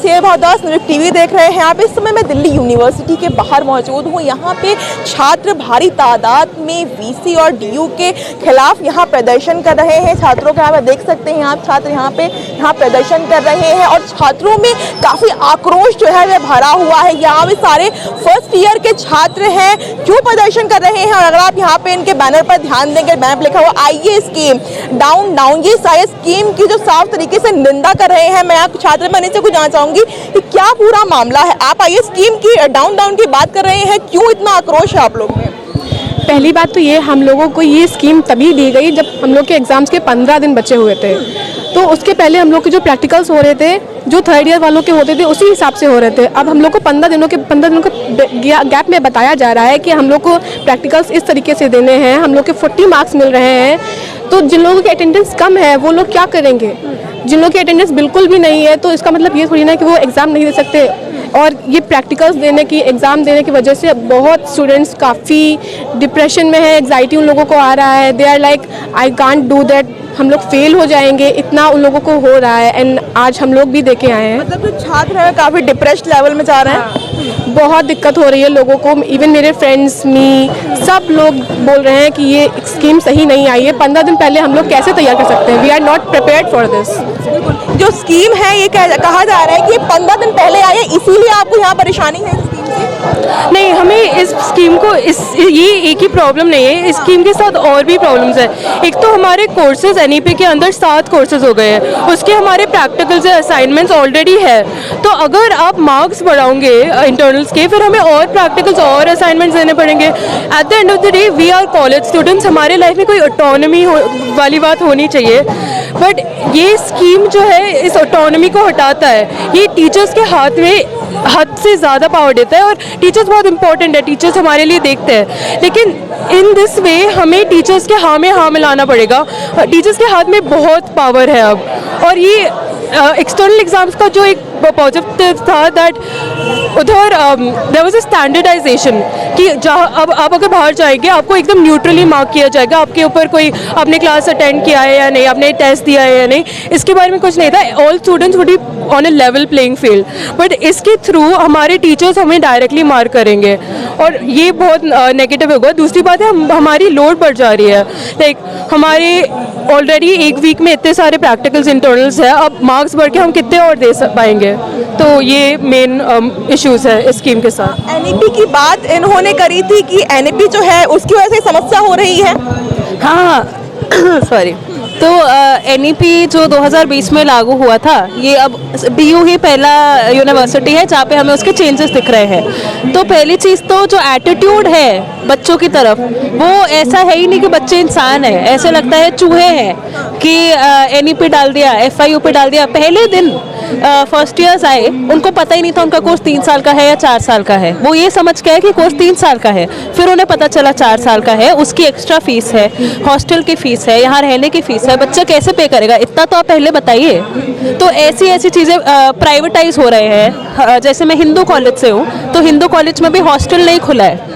Save भारदास news TV देख रहे हैं आप। इस समय मैं दिल्ली यूनिवर्सिटी के बाहर मौजूद हूँ। यहाँ पे छात्र भारी तादाद में वीसी और डीयू के खिलाफ यहाँ प्रदर्शन कर रहे हैं। छात्रों का आप देख सकते हैं, आप छात्र यहाँ प्रदर्शन कर रहे हैं और छात्रों में काफ़ी आक्रोश जो है वह भरा हुआ है। यहाँ पे सारे फर्स्ट ईयर के छात्र हैं, क्यों प्रदर्शन कर रहे हैं? और अगर आप यहाँ पे इनके बैनर पर ध्यान देंगे, बैनर पर लिखा हुआ आइए स्कीम डाउन डाउन, ये सारे स्कीम की जो साफ तरीके से निंदा कर रहे हैं। मैं आप छात्र बनने से कुछ जानना चाहूंगी कि क्या पूरा मामला है। आप आइए स्कीम की डाउन डाउन की बात कर रहे हैं, क्यों इतना आक्रोश है आप लोग में? पहली बात तो ये, हम लोगों को ये स्कीम तभी दी गई जब हम लोग के एग्ज़ाम्स के 15 दिन बचे हुए थे। तो उसके पहले हम लोग के जो प्रैक्टिकल्स हो रहे थे, जो थर्ड ईयर वालों के होते थे, उसी हिसाब से हो रहे थे। अब हम लोग को 15 दिनों के गैप में बताया जा रहा है कि हम लोग को प्रैक्टिकल्स इस तरीके से देने हैं, हम लोग के 40 मार्क्स मिल रहे हैं। तो जिन लोगों की अटेंडेंस कम है वो लोग क्या करेंगे? जिन लोगों की अटेंडेंस बिल्कुल भी नहीं है तो इसका मतलब ये थोड़ी ना कि वो एग्ज़ाम नहीं दे सकते। और ये प्रैक्टिकल्स देने की, एग्ज़ाम देने की वजह से बहुत स्टूडेंट्स काफ़ी डिप्रेशन में है, एग्जाइटी उन लोगों को आ रहा है। They are like I can't do that, हम लोग फेल हो जाएंगे, इतना उन लोगों को हो रहा है। एंड आज हम लोग भी देखे आए हैं, मतलब जो छात्र है काफ़ी डिप्रेस्ड लेवल में जा रहे हैं। बहुत दिक्कत हो रही है लोगों को। इवन मेरे फ्रेंड्स, मी, सब लोग बोल रहे हैं कि ये स्कीम सही नहीं आई है। 15 दिन पहले हम लोग कैसे तैयार कर सकते हैं? We are not prepared for this. जो स्कीम है ये कहा जा रहा है कि 15 दिन पहले आई है, इसीलिए आपको यहाँ परेशानी है इस स्कीम से? नहीं, हमें इस स्कीम को ये एक ही प्रॉब्लम नहीं है, इस स्कीम के साथ और भी प्रॉब्लम्स है। एक तो हमारे कोर्सेज एनईपी के अंदर 7 कोर्सेज हो गए हैं, उसके हमारे प्रैक्टिकल्स असाइनमेंट्स ऑलरेडी है। तो अगर आप मार्क्स बढ़ाओगे इंटरनल्स के, फिर हमें और प्रैक्टिकल्स और असाइनमेंट्स देने पड़ेंगे। At the end of the day we are college students, हमारे लाइफ में कोई ऑटोनॉमी वाली बात होनी चाहिए। बट ये स्कीम जो है इस ऑटोनॉमी को हटाता है। ये टीचर्स के हाथ में हद से ज़्यादा पावर देता है और टीचर्स बहुत इंपॉर्टेंट है, टीचर्स हमारे लिए देखते हैं। लेकिन इन दिस वे हमें टीचर्स के हाँ में हाँ मिलाना पड़ेगा। टीचर्स के हाथ में बहुत पावर है अब। और ये एक्सटर्नल एग्ज़ाम्स का जो एक पॉजिटिव था दैट उधर देयर वाज अ स्टैंडर्डाइजेशन कि जहाँ अब आप अगर बाहर जाएंगे आपको एकदम न्यूट्रली मार्क किया जाएगा, आपके ऊपर कोई आपने क्लास अटेंड किया है या नहीं, आपने टेस्ट दिया है या नहीं, इसके बारे में कुछ नहीं था। All students would be on a level playing field. But इसके थ्रू हमारे टीचर्स हमें डायरेक्टली मार्क करेंगे और ये बहुत नेगेटिव होगा। दूसरी बात है हमारी लोड बढ़ जा रही है। लाइक हमारे ऑलरेडी एक वीक में इतने सारे प्रैक्टिकल्स इंटरनल्स है, अब मार्क्स बढ़ के हम कितने और दे पाएंगे? तो ये मेन इश्यूज है इस स्कीम के साथ। एनईपी की बात इन्होंने करी थी कि एनईपी जो है उसकी वजह से समस्या हो रही है। हाँ सॉरी। तो एनईपी जो 2020 में लागू हुआ था, ये अब डीयू ही पहला यूनिवर्सिटी है जहाँ पे हमें उसके चेंजेस दिख रहे हैं। तो पहली चीज़ तो जो एटीट्यूड है बच्चों की तरफ, वो ऐसा है ही नहीं कि बच्चे इंसान है, ऐसे लगता है चूहे हैं कि एनईपी डाल दिया, एफआईयू पे डाल दिया। पहले दिन फर्स्ट ईयर्स आए, उनको पता ही नहीं था उनका कोर्स 3 साल का है या 4 साल का है। वो ये समझ के आए कि कोर्स 3 साल का है, फिर उन्हें पता चला 4 साल का है। उसकी एक्स्ट्रा फीस है, हॉस्टल की फीस है, यहाँ रहने की फीस है, बच्चा कैसे पे करेगा? इतना तो आप पहले बताइए। तो ऐसी चीज़ें प्राइवेटाइज हो रहे हैं। जैसे मैं हिंदू कॉलेज से हूँ, तो हिंदू कॉलेज में भी हॉस्टल नहीं खुला है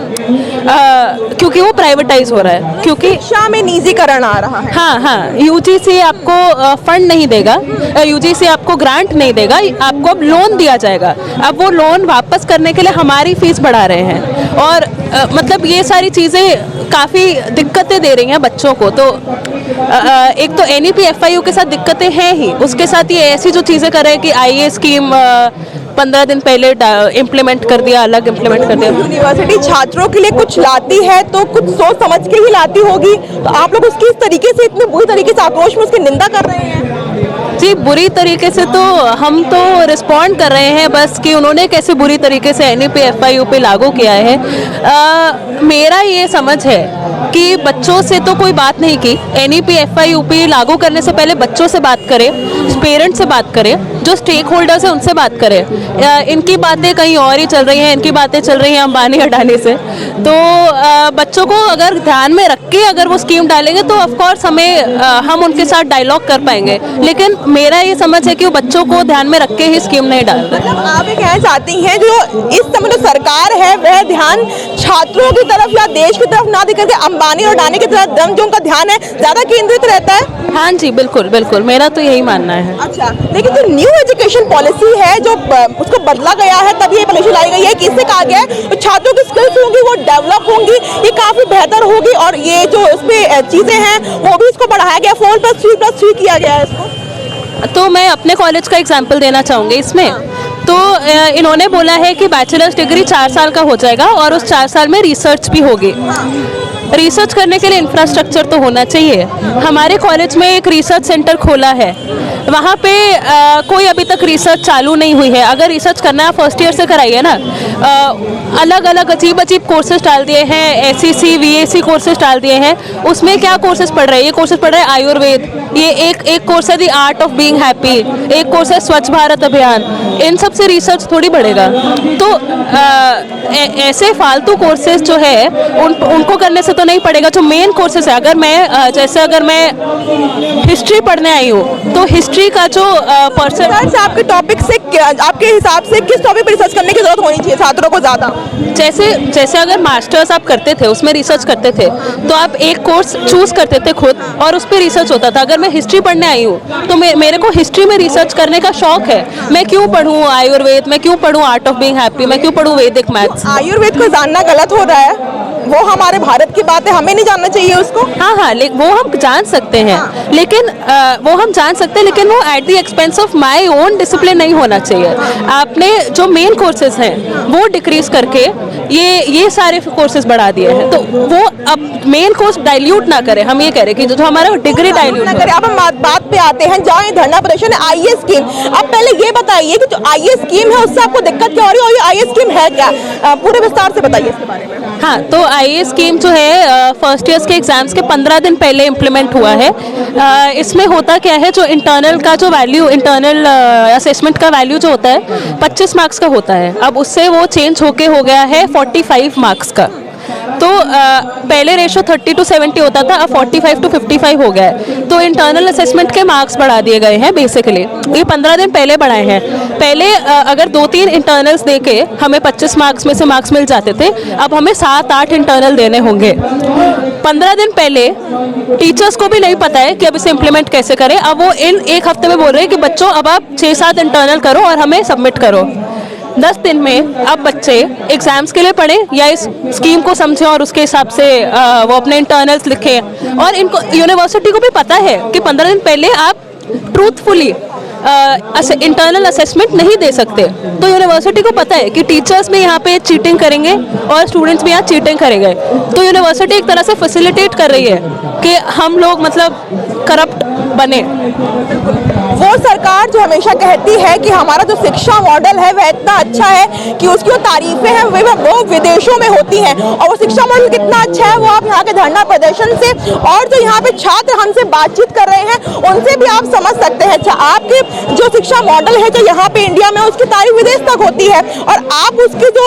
क्योंकि वो प्राइवेटाइज हो रहा है, क्योंकि शिक्षा में निजीकरण आ रहा है। हाँ, यूजीसी आपको फंड नहीं देगा, यूजीसी आपको ग्रांट नहीं देगा, आपको अब लोन दिया जाएगा। अब वो लोन वापस करने के लिए हमारी फीस बढ़ा रहे हैं और मतलब ये सारी चीज़ें काफ़ी दिक्कतें दे रही हैं बच्चों को। तो एक तो एनईपी एफआईयू के साथ दिक्कतें हैं ही, उसके साथ ये ऐसी जो चीज़ें कर रहे हैं कि आईए स्कीम 15 दिन पहले इम्प्लीमेंट कर दिया, अलग इम्प्लीमेंट कर दिया। यूनिवर्सिटी छात्रों के लिए कुछ लाती है तो कुछ सोच समझ के ही लाती होगी, तो आप लोग उसकी इस तरीके से, इतने बुरी तरीके से आक्रोश में उसकी निंदा कर रहे हैं। जी, बुरी तरीके से तो हम तो रिस्पॉन्ड कर रहे हैं बस कि उन्होंने कैसे बुरी तरीके से एनईपी एफआईयू पे लागू किया है। मेरा ये समझ है कि बच्चों से तो कोई बात नहीं की, एनईपी एफआईयू पे लागू करने से पहले बच्चों से बात करें, पेरेंट्स से बात करें, जो स्टेक होल्डर्स हैं उनसे बात करें। इनकी बातें कहीं और ही चल रही हैं, इनकी बातें चल रही हैं अंबानी अडानी से। तो बच्चों को अगर ध्यान में रख के अगर वो स्कीम डालेंगे तो ऑफकोर्स हम उनके साथ डायलॉग कर पाएंगे। लेकिन मेरा ये समझ है कि वो बच्चों को ध्यान में रख के ही स्कीम नहीं डाल रहे। मतलब आप ये कहना चाहती हैं जो इस समय जो सरकार है वह ध्यान छात्रों की तरफ या देश की तरफ ना देकर के अंबानी और अडानी की तरफ जो उनका ध्यान है ज़्यादा केंद्रित रहता है? हाँ जी, बिल्कुल बिल्कुल, मेरा तो यही मानना है। अच्छा, लेकिन जो न्यू एजुकेशन पॉलिसी है जो उसको बदला गया है, तब ये पॉलिसी लाई गई है कि इससे कहा गया है तो छात्रों की स्किल्स होंगी वो डेवलप होंगी, ये काफ़ी बेहतर होगी और ये जो इसमें चीज़ें हैं वो भी इसको बढ़ाया गया, 4+3+3 किया गया है इसको। तो मैं अपने कॉलेज का एग्जाम्पल देना चाहूँगी इसमें। तो इन्होंने बोला है कि बैचलर्स डिग्री 4 साल का हो जाएगा और उस 4 साल में रिसर्च भी होगी। रिसर्च करने के लिए इंफ्रास्ट्रक्चर तो होना चाहिए। हमारे कॉलेज में एक रिसर्च सेंटर खोला है, वहाँ पे कोई अभी तक रिसर्च चालू नहीं हुई है। अगर रिसर्च करना है फर्स्ट ईयर से कराइए ना। अलग अलग अजीब कोर्सेज डाल दिए हैं, SEC VAC कोर्सेज डाल दिए हैं। उसमें क्या कोर्सेज पढ़ रहे हैं? ये कोर्सेज पढ़ रहे हैं आयुर्वेद, ये एक कोर्स है the art of being happy, एक कोर्स है स्वच्छ भारत अभियान। इन सब से रिसर्च थोड़ी बढ़ेगा। तो ऐसे फालतू कोर्सेज जो है उनको करने से तो नहीं पड़ेगा। जो मेन कोर्सेज है, अगर मैं हिस्ट्री पढ़ने आई हूँ तो हिस्ट्री का जो पर्सन से आपके टॉपिक से आपके हिसाब से किस टॉपिक पर रिसर्च करने की जरूरत होनी चाहिए छात्रों को ज़्यादा? जैसे अगर मास्टर्स आप करते थे, उसमें रिसर्च करते थे, तो आप एक कोर्स चूज करते थे खुद और उस पर रिसर्च होता था। अगर मैं हिस्ट्री पढ़ने आई हूँ तो मेरे को हिस्ट्री में रिसर्च करने का शौक है। मैं क्यों पढ़ूँ आयुर्वेद, मैं क्यों पढ़ूँ आर्ट ऑफ बीइंग हैप्पी, मैं क्यों पढ़ूँ वैदिक मैथ्स? आयुर्वेद को जानना गलत हो रहा है, वो हमारे भारत की बात है, हमें नहीं जानना चाहिए उसको। हाँ, वो हम जान सकते हैं, लेकिन वो at the expense of my own discipline नहीं होना चाहिए। आपने जो मेन कोर्सेज हैं वो डिक्रीज करके ये सारे कोर्सेज बढ़ा दिए हैं, तो वो अब मेन कोर्स डाइल्यूट ना करें। हम ये कह रहे हैं कि जो हमारा डिग्री डाइल्यूट ना करें। अब हम बात पे आते हैं, जहाँ ये धरना प्रदर्शन है IAS स्कीम। अब पहले ये बताइए कि जो IAS स्कीम है उससे आपको दिक्कत क्या हो रही है और ये IAS स्कीम है क्या? पूरे विस्तार से बताइए इसके बारे में। हाँ, तो IAS स्कीम जो है फर्स्ट ईयर्स के एग्जाम्स के 15 दिन पहले इम्प्लीमेंट हुआ है। इसमें होता क्या है, जो इंटरनल असेसमेंट का वैल्यू जो होता है 25 मार्क्स का होता है, अब उससे वो चेंज होके हो गया है 45 मार्क्स का। तो पहले रेशो 30:70 होता था, अब 45:55 हो गया है। तो इंटरनल असेसमेंट के मार्क्स बढ़ा दिए गए हैं बेसिकली। ये 15 दिन पहले बढ़ाए हैं। पहले अगर 2-3 इंटरनल्स देके हमें 25 मार्क्स में से मार्क्स मिल जाते थे, अब हमें 7-8 इंटरनल देने होंगे। 15 दिन पहले टीचर्स को भी नहीं पता है कि अब इसे इम्प्लीमेंट कैसे करें। अब वो इन एक हफ्ते में बोल रहे हैं कि बच्चों अब आप 6-7 इंटरनल करो और हमें सबमिट करो। 10 दिन में अब बच्चे एग्जाम्स के लिए पढ़ें या इस स्कीम को समझें और उसके हिसाब से वो अपने इंटरनल्स लिखें। और इनको यूनिवर्सिटी को भी पता है कि 15 दिन पहले आप ट्रूथफुली इंटरनल असेसमेंट नहीं दे सकते। तो यूनिवर्सिटी को पता है कि टीचर्स भी यहाँ पे चीटिंग करेंगे और स्टूडेंट्स भी यहाँ चीटिंग करेंगे। तो यूनिवर्सिटी एक तरह से फैसिलिटेट कर रही है कि हम लोग मतलब करप्ट बने। वो सरकार जो हमेशा कहती है कि हमारा जो शिक्षा मॉडल है वह इतना अच्छा है कि उसकी जो तारीफें हैं वो विदेशों में होती हैं, और वो शिक्षा मॉडल कितना अच्छा है वो आप यहाँ के धरना प्रदर्शन से और जो यहाँ पे छात्र हमसे बातचीत कर रहे हैं उनसे भी आप समझ सकते हैं। आपके जो शिक्षा मॉडल है जो यहाँ पे इंडिया में उसकी तारीफ विदेश तक होती है, और आप उसकी जो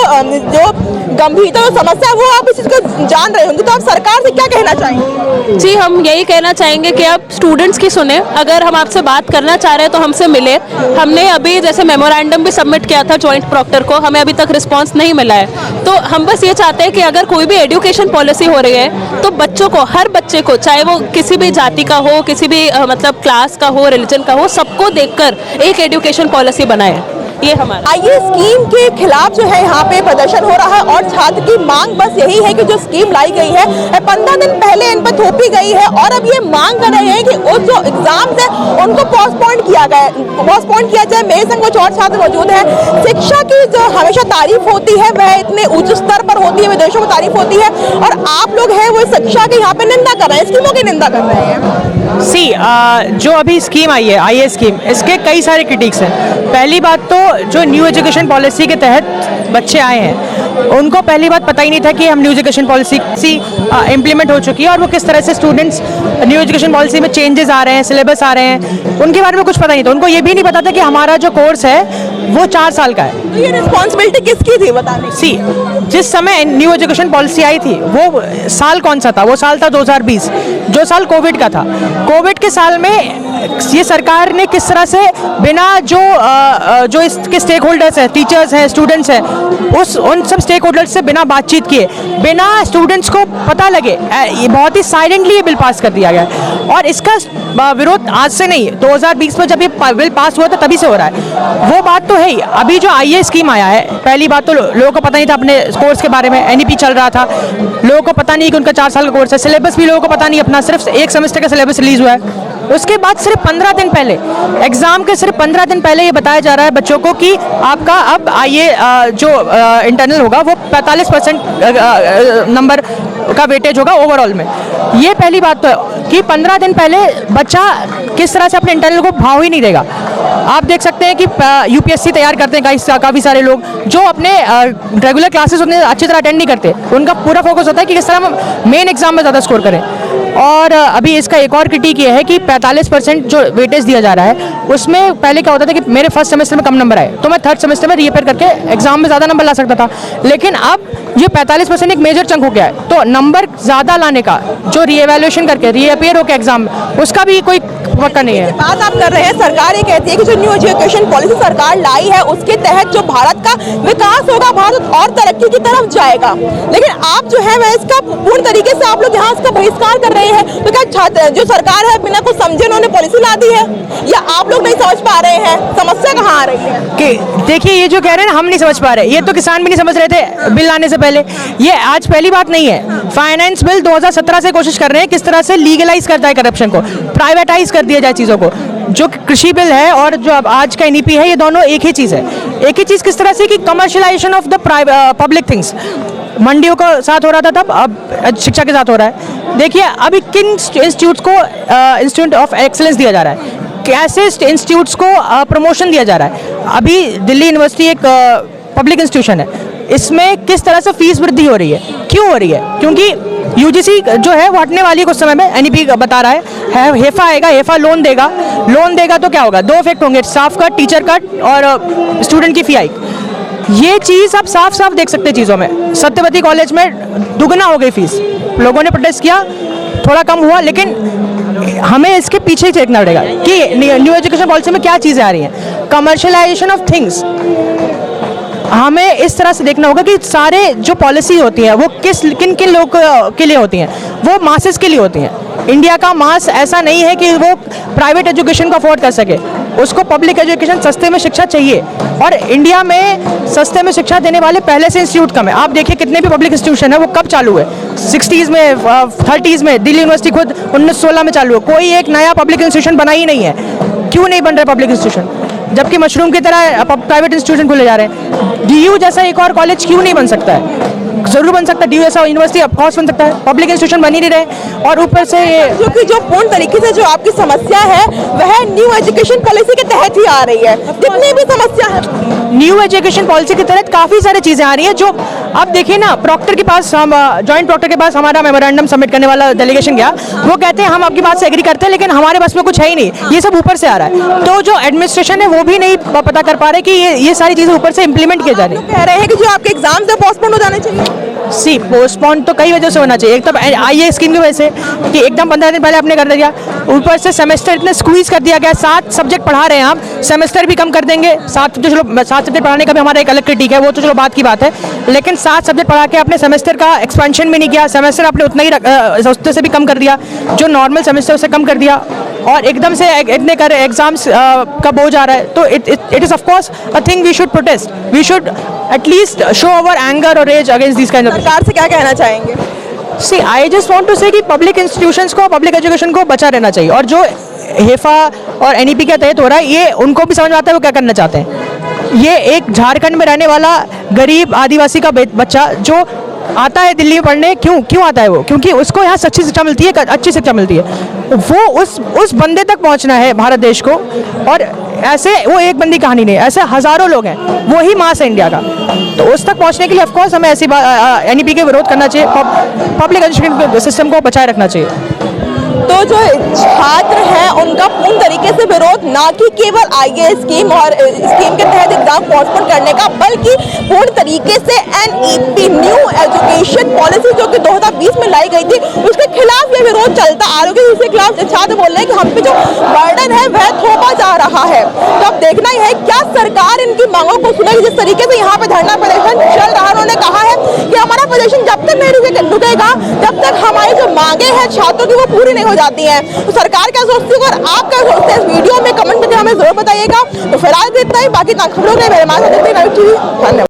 गंभीरता जो समस्या है वो आप इस चीज़ को जान रहे होंगे। तो आप सरकार से क्या कहना चाहेंगे? जी, हम यही कहना चाहेंगे कि आप स्टूडेंट्स की सुने। अगर हम आपसे बात करना चाह रहे हैं तो हमसे मिले। हमने अभी जैसे मेमोरेंडम भी सबमिट किया था जॉइंट प्रॉक्टर को, हमें अभी तक रिस्पांस नहीं मिला है। तो हम बस ये चाहते हैं कि अगर कोई भी एजुकेशन पॉलिसी हो रही है तो बच्चों को, हर बच्चे को, चाहे वो किसी भी जाति का हो, किसी भी मतलब क्लास का हो, रिलीजन का हो, सबको देखकर एक एजुकेशन पॉलिसी बनाए। ये हमारा IAS स्कीम के खिलाफ जो है यहाँ पे प्रदर्शन हो रहा है और छात्र की मांग बस यही है कि जो स्कीम लाई गई है 15 दिन पहले इन पर थोपी गई है, और अब ये मांग कर रहे हैं कि वो जो एग्जाम्स है उनको पोस्टपोन किया जाए। मेरे संग कुछ और छात्र मौजूद हैं। शिक्षा की जो हमेशा तारीफ होती है वह इतने उच्च स्तर पर होती है, विदेशों में तारीफ होती है, और आप लोग हैं वो शिक्षा की यहाँ पे निंदा कर रहे हैं, स्कीमों की निंदा कर रहे हैं। जो अभी स्कीम आई है IAS स्कीम, इसके कई सारे क्रिटिक्स हैं। पहली बात तो जो न्यू एजुकेशन पॉलिसी के तहत बच्चे आए हैं उनको पहली बात पता ही नहीं था कि हम न्यू एजुकेशन पॉलिसी इम्प्लीमेंट हो चुकी है और वो किस तरह से स्टूडेंट्स न्यू एजुकेशन पॉलिसी में चेंजेस आ रहे हैं, सिलेबस आ रहे हैं, उनके बारे में कुछ पता नहीं था। उनको ये भी नहीं पता था कि हमारा जो कोर्स है वो 4 साल का है। तो ये रिस्पॉन्सिबिलिटी किसकी थी बताने की? सी जिस समय न्यू एजुकेशन पॉलिसी आई थी वो साल कौन सा था? वो साल था 2020, जो साल कोविड का था। कोविड के साल में ये सरकार ने किस तरह से बिना जो इसके स्टेक होल्डर्स हैं, टीचर्स हैं, स्टूडेंट्स हैं, उन सब स्टेक होल्डर्स से बिना बातचीत किए, बिना स्टूडेंट्स को पता लगे, ये बहुत ही साइलेंटली ये बिल पास कर दिया गया है। और इसका विरोध आज से नहीं, 2020 में जब ये बिल पास हुआ था तभी से हो रहा है। वो बात तो है ही। अभी जो IA स्कीम आया है, पहली बात तो लोगों को पता नहीं था अपने कोर्स के बारे में, NEP चल रहा था, लोगों को पता नहीं कि उनका 4 साल का कोर्स है, सिलेबस भी लोगों को पता नहीं अपना, सिर्फ 1 सेमेस्टर का सिलेबस रिलीज हुआ है। उसके बाद सिर्फ 15 दिन पहले, एग्जाम के सिर्फ 15 दिन पहले ये बताया जा रहा है बच्चों को कि आपका अब जो इंटरनल होगा वो 45% नंबर का वेटेज होगा ओवरऑल में। ये पहली बात तो है कि 15 दिन पहले बच्चा किस तरह से अपने इंटरनल को भाव ही नहीं देगा। आप देख सकते हैं कि UPSC तैयार करते हैं काफ़ी सारे लोग जो अपने रेगुलर क्लासेस उतने अच्छी तरह अटेंड नहीं करते, उनका पूरा फोकस होता है कि किस तरह हम मेन एग्जाम में ज़्यादा स्कोर करें। और अभी इसका एक और क्रिटिक ये है कि 45% जो वेटेज दिया जा रहा है, उसमें पहले क्या होता था कि मेरे फर्स्ट सेमेस्टर में कम नंबर आए तो मैं थर्ड सेमेस्टर में रीअपेयर करके एग्जाम में ज़्यादा नंबर ला सकता था। लेकिन अब ये 45% एक मेजर चंक हो गया है, तो नंबर ज़्यादा लाने का जो रीएवैल्यूएशन करके रीअपेयर होकर एग्जाम, उसका भी कोई पक्का नहीं है। बात आप कर रहे हैं, सरकार ये कहती है कि जो न्यू एजुकेशन पॉलिसी सरकार लाई है उसके तहत जो भारत का विकास होगा, भारत और तरक्की की तरफ जाएगा। लेकिन आप जो है वह इसका पूर्ण तरीके से आप लोग यहाँ इसका बहिष्कार कर रहे हैं। तो क्या छात्र जो सरकार है बिना कुछ समझे उन्होंने पॉलिसी ला दी है, या आप लोग नहीं समझ पा रहे हैं? समस्या कहाँ आ रही है? कि देखिए, ये जो कह रहे हैं ना हम नहीं समझ पा रहे, ये तो किसान भी नहीं समझ रहे थे बिल लाने से पहले। ये आज पहली बात नहीं है। फाइनेंस बिल 2017 से कोशिश कर रहे हैं किस तरह से लीगलाइज करता है करप्शन को, प्राइवेटाइज कर दिया जाए चीज़ों को। जो कृषि बिल है और जो अब आज का NEP है, ये दोनों एक ही चीज़ है। एक ही चीज़ किस तरह से कि commercialisation of the public things, मंडियों का साथ हो रहा था तब, अब शिक्षा के साथ हो रहा है। देखिए अभी किन इंस्टीट्यूट्स को इंस्टीट्यूट ऑफ एक्सेलेंस दिया जा रहा है, कैसे इंस्टीट्यूट्स को प्रमोशन दिया जा रहा है। अभी दिल्ली यूनिवर्सिटी एक पब्लिक इंस्टीट्यूशन है, इसमें किस तरह से फीस वृद्धि हो रही है, क्यों हो रही है? क्योंकि UGC जो है वो हटने वाली है कुछ समय में, NEP बता रहा है हेफा आएगा, हेफा लोन देगा तो क्या होगा? 2 इफेक्ट होंगे, स्टाफ कट, टीचर कट और स्टूडेंट की फी हाइक। ये चीज़ आप साफ साफ देख सकते हैं चीज़ों में। सत्यवती कॉलेज में दुगना हो गई फीस, लोगों ने प्रोटेस्ट किया, थोड़ा कम हुआ, लेकिन हमें इसके पीछे ही देखना पड़ेगा कि न्यू एजुकेशन पॉलिसी में क्या चीज़ें आ रही हैं। कमर्शियलाइजेशन ऑफ थिंग्स, हमें इस तरह से देखना होगा कि सारे जो पॉलिसी होती है वो किन किन लोगों के लिए होती हैं, वो मासेस के लिए होती हैं। इंडिया का मास ऐसा नहीं है कि वो प्राइवेट एजुकेशन को अफोर्ड कर सके, उसको पब्लिक एजुकेशन, सस्ते में शिक्षा चाहिए। और इंडिया में सस्ते में शिक्षा देने वाले पहले से इंस्टीट्यूट कम है। आप देखिए कितने भी पब्लिक इंस्टीट्यूशन है वो कब चालू है, 60s में, 30s में। दिल्ली यूनिवर्सिटी खुद 1916 में चालू है। कोई एक नया पब्लिक इंस्टीट्यूशन बना ही नहीं है। क्यों नहीं बन रहा पब्लिक इंस्टीट्यूशन, जबकि मशरूम की तरह प्राइवेट इंस्टीट्यूशन खुले जा रहे हैं? DU जैसा एक और कॉलेज क्यों नहीं बन सकता है? जरूर बन सकता है। DU जैसा यूनिवर्सिटी ऑफ कोर्स बन सकता है, पब्लिक इंस्टीट्यूशन बन ही नहीं रहे। और ऊपर से क्योंकि जो पूर्ण तरीके से जो आपकी समस्या है वह न्यू एजुकेशन पॉलिसी के तहत ही आ रही है। जितनी भी समस्या है न्यू एजुकेशन पॉलिसी के तहत काफ़ी सारी चीज़ें आ रही हैं। जो आप देखिए ना, प्रॉक्टर के पास, हम जॉइंट प्रॉक्टर के पास हमारा मेमोरेंडम सबमिट करने वाला डेलीगेशन गया, वो कहते हैं हम आपकी बात से एग्री करते हैं लेकिन हमारे बस में कुछ है ही नहीं, ये सब ऊपर से आ रहा है। तो जो एडमिनिस्ट्रेशन है वो भी नहीं पता कर पा रहे कि ये सारी चीज़ें ऊपर से इंप्लीमेंट किए जा रही हैं। कह रहे हैं कि जो आपके एग्जाम्स है पोस्टपोन हो जाने चाहिए। सी पोस्टपोन तो कई वजह से होना चाहिए। एक तो IA स्कीम की वजह से कि एकदम 15 दिन पहले आपने कर दिया, ऊपर से सेमेस्टर इतने स्क्वीज कर दिया गया। 7 सब्जेक्ट पढ़ा रहे हैं आप, सेमेस्टर भी कम कर देंगे। 7 सब्जेक्ट पढ़ाने का भी हमारा एक अलग क्रिटिक है, वो तो चलो बात की बात है, लेकिन 7 सब्जेक्ट पढ़ा के आपने सेमेस्टर का एक्सपेंशन भी नहीं किया। सेमेस्टर आपने उतना ही उससे से भी कम कर दिया, जो नॉर्मल सेमेस्टर से कम कर दिया, और एकदम से इतने कर एग्जाम्स का बोझ आ रहा है। तो it is of course a thing we should protest, we should at least show our anger और rage against this kind of. सरकार से क्या कहना चाहेंगे? See I just want to say कि पब्लिक इंस्टीट्यूशंस को, पब्लिक एजुकेशन को बचा रहना चाहिए। और जो हेफा और NEP के तहत हो रहा है, ये उनको भी समझ में आता है वो क्या करना चाहते हैं। ये एक झारखंड में रहने वाला गरीब आदिवासी का बच्चा जो आता है दिल्ली में पढ़ने, क्यों आता है वो? क्योंकि उसको यहाँ अच्छी शिक्षा मिलती है, अच्छी शिक्षा मिलती है। वो उस बंदे तक पहुँचना है भारत देश को। और ऐसे वो एक बंदी कहानी नहीं, ऐसे हज़ारों लोग हैं, वो ही मास है इंडिया का। तो उस तक पहुँचने के लिए ऑफकोर्स हमें ऐसी NEP के विरोध करना चाहिए, पब्लिक एजुकेशन सिस्टम को बचाए रखना चाहिए। तो जो छात्र हैं उनका पूर्ण तरीके से विरोध ना कि केवल आईएएस स्कीम और स्कीम के तहत एग्जाम पोस्टपोन करने का, बल्कि पूर्ण तरीके से एनईपी न्यू एजुकेशन पॉलिसी जो कि 2020 में लाई गई थी उसके खिलाफ ये विरोध चलता आ रहा है। इसके खिलाफ छात्र बोल रहे हैं कि हम पे जो बर्डन है वह थोपा जा रहा है। तो अब देखना ही है क्या सरकार इनकी मांगों को सुनेगी। जिस तरीके से यहाँ पे धरना प्रदर्शन चल रहा है, उन्होंने कहा है कि हमारा प्रदर्शन जब तक नहीं रुकेगा जब तक हमारी जो मांगे हैं छात्रों की वो पूरी नहीं हो जाती हैं। तो सरकार क्या सोचती है और आप क्या सोचते हैं इस वीडियो में कमेंट करके हमें जरूर बताइएगा। तो फिलहाल इतना ही, बाकी खबरों के लिए मेरे मां धन्यवाद।